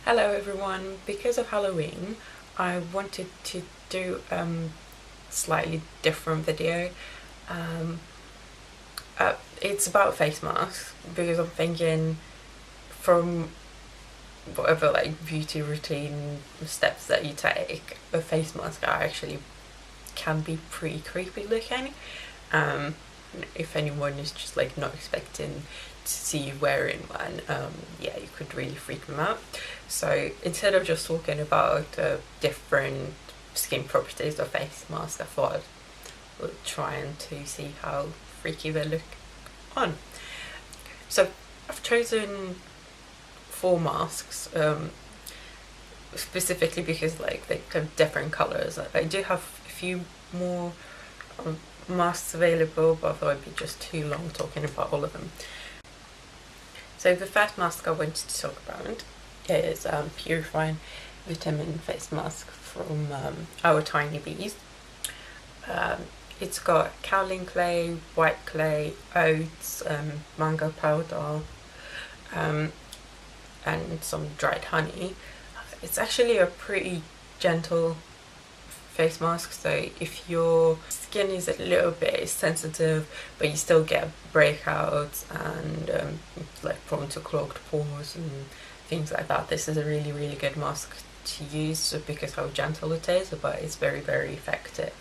Hello everyone. Because of Halloween, I wanted to do slightly different video. Um, it's about face masks because I'm thinking from whatever like beauty routine steps that you take, a face mask actually can be pretty creepy looking. Um, if anyone is just like not expecting to see you wearing one, yeah, you could really freak them out. So instead of just talking about different skin properties of face masks, I thought we'll try to see how freaky they look on. So I've chosen 4 masks, specifically because like they have different colours. I do have a few more masks available, but I thought it'd be just too long talking about all of them. So the first mask I wanted to talk about is Purifying Vitamin Face Mask from Our Tiny Bees. It's got kaolin clay, white clay, oats, mango powder, and some dried honey. It's actually a pretty gentle face mask, so if your skin is a little bit sensitive but you still get breakouts and like prone to clogged pores and things like that, this is a really good mask to use because how gentle it is, but it's very effective.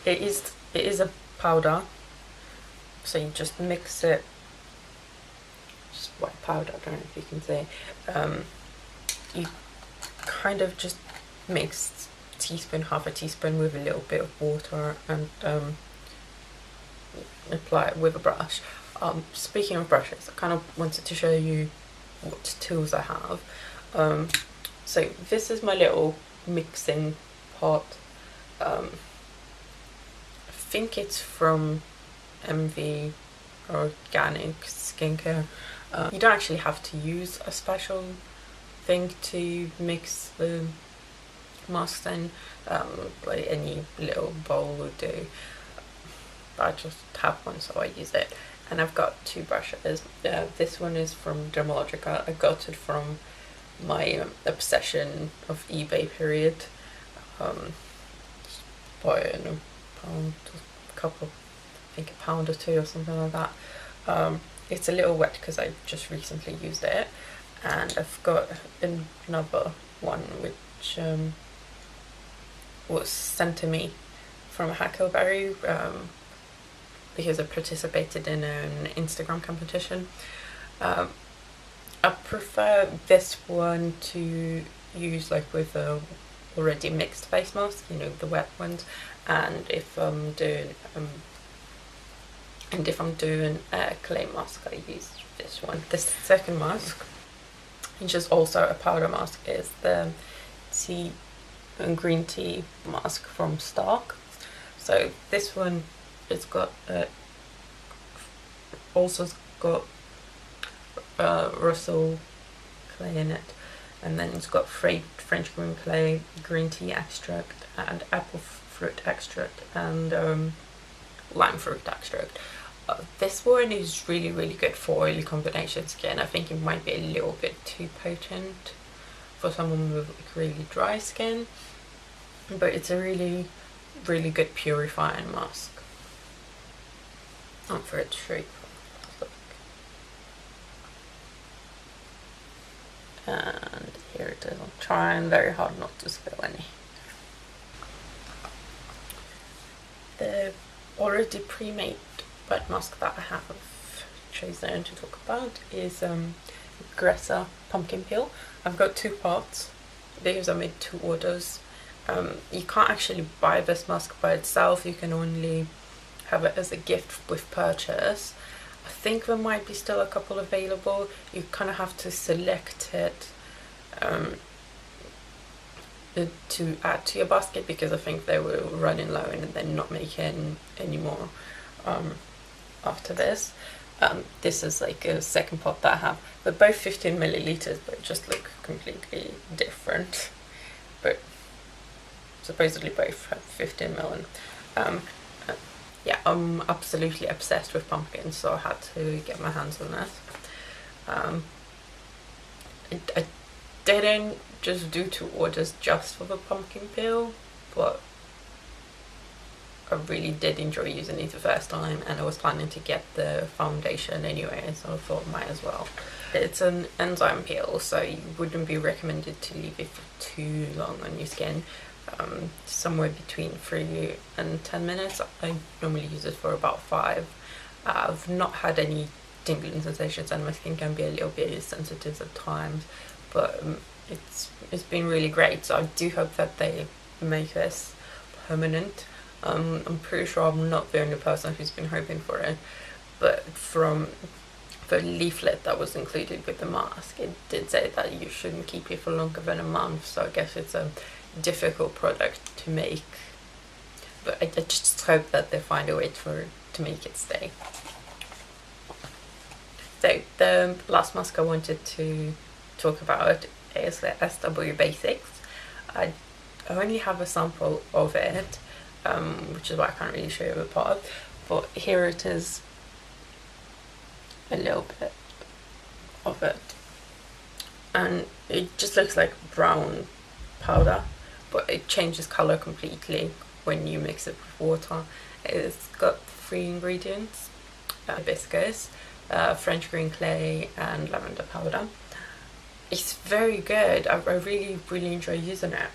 It is a powder, so you just mix it, just white powder, I don't know if you can see. You kind of just mix half a teaspoon with a little bit of water and apply it with a brush. Speaking of brushes, I kind of wanted to show you what tools I have. So this is my little mixing pot. I think it's from MV Organic Skincare. You don't actually have to use a special thing to mix the mask in, like any little bowl would do. I just have one, so I use it. And I've got 2 brushes. This one is from Dermalogica. I got it from my obsession of eBay period. Bought it in I think a pound or 2 or something like that. It's a little wet because I just recently used it. And I've got another one which was sent to me from Hackleberry because I participated in an Instagram competition. I prefer this one to use like with a already mixed face mask, you know, the wet ones, and if I'm doing a clay mask, I use this one. This second mask, which is also a powder mask, is the green tea mask from Stark. So this one, it's got also got Russell clay in it, and then it's got French green clay, green tea extract, and apple fruit extract, and lime fruit extract. This one is really good for oily combination skin. I think it might be a little bit too potent for someone with like really dry skin, but it's a really good purifying mask. Not for it to shake. And here it is. I'm trying very hard not to spill any. The already pre-made wet mask that I have chosen to talk about is Gressa Pumpkin Peel. I've got 2 pots because I made 2 orders. You can't actually buy this mask by itself, you can only have it as a gift with purchase. I think there might be still a couple available. You kind of have to select it to add to your basket because I think they were running low and they're not making any more after this. This is like a second pot that I have. They're both 15 milliliters, but just look completely different. But supposedly both have 15 ml. Yeah, I'm absolutely obsessed with pumpkins, so I had to get my hands on this. I didn't just do 2 orders just for the pumpkin peel, but I really did enjoy using it the first time, and I was planning to get the foundation anyway, so I thought might as well. It's an enzyme peel, so you wouldn't be recommended to leave it for too long on your skin. Somewhere between 3 and 10 minutes. I normally use it for about 5. I've not had any tingling sensations, and my skin can be a little bit sensitive at times, but it's been really great. So I do hope that they make this permanent. I'm pretty sure I'm not the only person who's been hoping for it, but from the leaflet that was included with the mask, it did say that you shouldn't keep it for longer than a month, so I guess it's a difficult product to make, but I just hope that they find a way to make it stay. So the last mask I wanted to talk about is the SW Basics. I only have a sample of it, which is why I can't really show you the part, but here it is, a little bit of it, and it just looks like brown powder, but it changes color completely when you mix it with water. It's got 3 ingredients: hibiscus, French green clay, and lavender powder. It's very good. I really enjoy using it.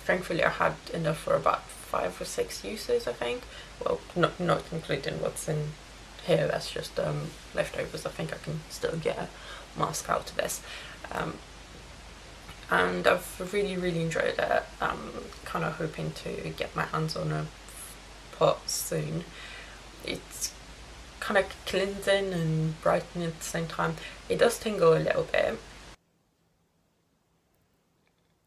Thankfully I had enough for about 5 or 6 uses, I think. Well, not including what's in here, that's just leftovers. I think I can still get a mask out of this. And I've really enjoyed it. Kind of hoping to get my hands on a pot soon. It's kind of cleansing and brightening at the same time. It does tingle a little bit.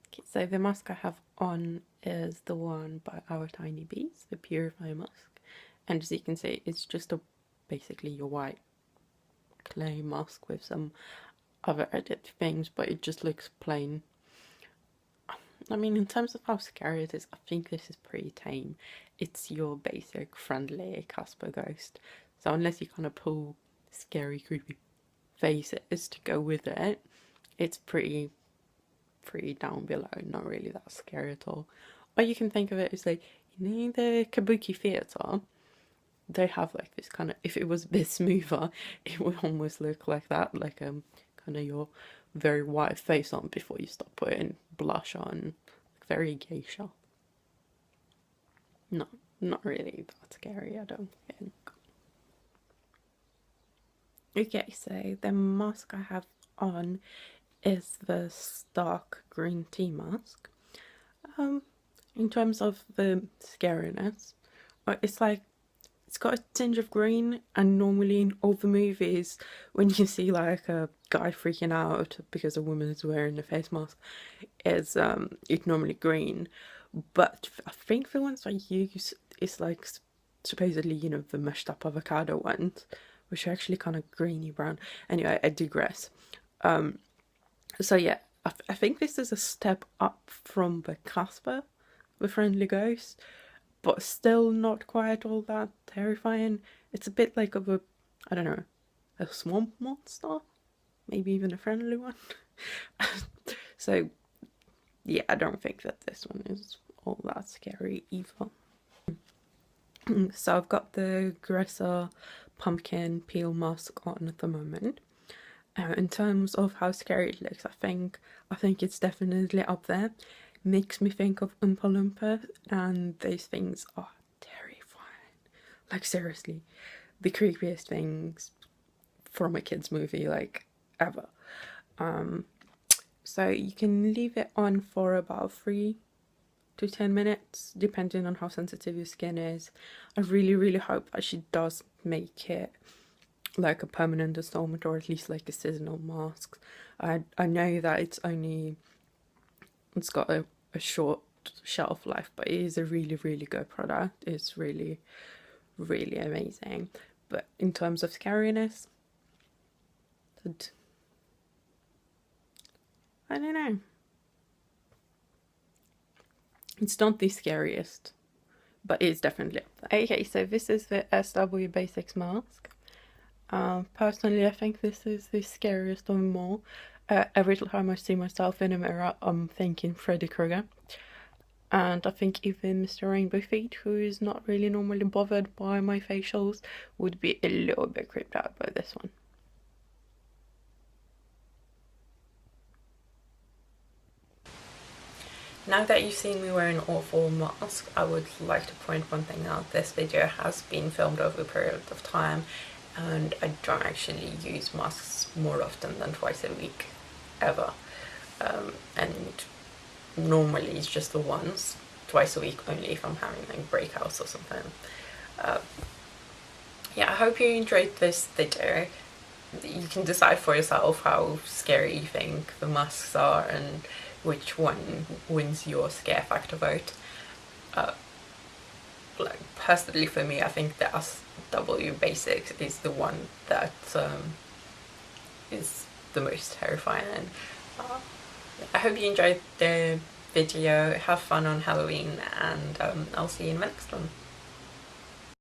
Okay, so the mask I have on is the one by Our Tiny Bees, the Purify Mask. And as you can see, it's just basically your white clay mask with some other added things, but it just looks plain. I mean, in terms of how scary it is, I think this is pretty tame. It's your basic friendly Casper ghost. So unless you kind of pull scary, creepy faces to go with it, it's pretty down below, not really that scary at all. Or you can think of it as like, you know, the Kabuki theatre, they have like this kind of, if it was a bit smoother, it would almost look like that, like kind of your very white face on before you start putting blush on, like very geisha. No, not really that scary, I don't think. Okay, so the mask I have on is the Stark Green Tea Mask. In terms of the scariness, it's like, it's got a tinge of green, and normally in all the movies when you see like a guy freaking out because a woman is wearing a face mask, it's normally green, but I think the ones I use is like supposedly, you know, the mashed up avocado ones, which are actually kind of greeny brown. Anyway, I digress. So yeah, I think this is a step up from the Casper, the Friendly Ghost, but still not quite all that terrifying. It's a bit like of a, I don't know, a swamp monster, maybe even a friendly one. So yeah, I don't think that this one is all that scary either. So I've got the Gresser pumpkin peel mask on at the moment. In terms of how scary it looks, I think it's definitely up there. Makes me think of Oompa Loompa, and those things are terrifying. Like seriously, the creepiest things from a kid's movie, like ever. So you can leave it on for about 3 to 10 minutes, depending on how sensitive your skin is. I really hope that she does make it like a permanent installment, or at least like a seasonal mask. I know that it's got a short shelf life, but it is a really good product. It's really amazing. But in terms of scariness, I don't know. It's not the scariest, but it's definitely up there. Okay, so this is the SW Basics mask. Personally, I think this is the scariest of them all. Every time I see myself in a mirror, I'm thinking Freddy Krueger. And I think even Mr. Rainbow Feet, who is not really normally bothered by my facials, would be a little bit creeped out by this one. Now that you've seen me wear an awful mask, I would like to point one thing out. This video has been filmed over a period of time, and I don't actually use masks more often than twice a week, ever. And normally it's just the once, twice a week only if I'm having like breakouts or something. Yeah, I hope you enjoyed this video. You can decide for yourself how scary you think the masks are and which one wins your scare factor vote. Like personally for me, I think the SW Basics is the one that is the most terrifying. I hope you enjoyed the video, have fun on Halloween, and I'll see you in the next one.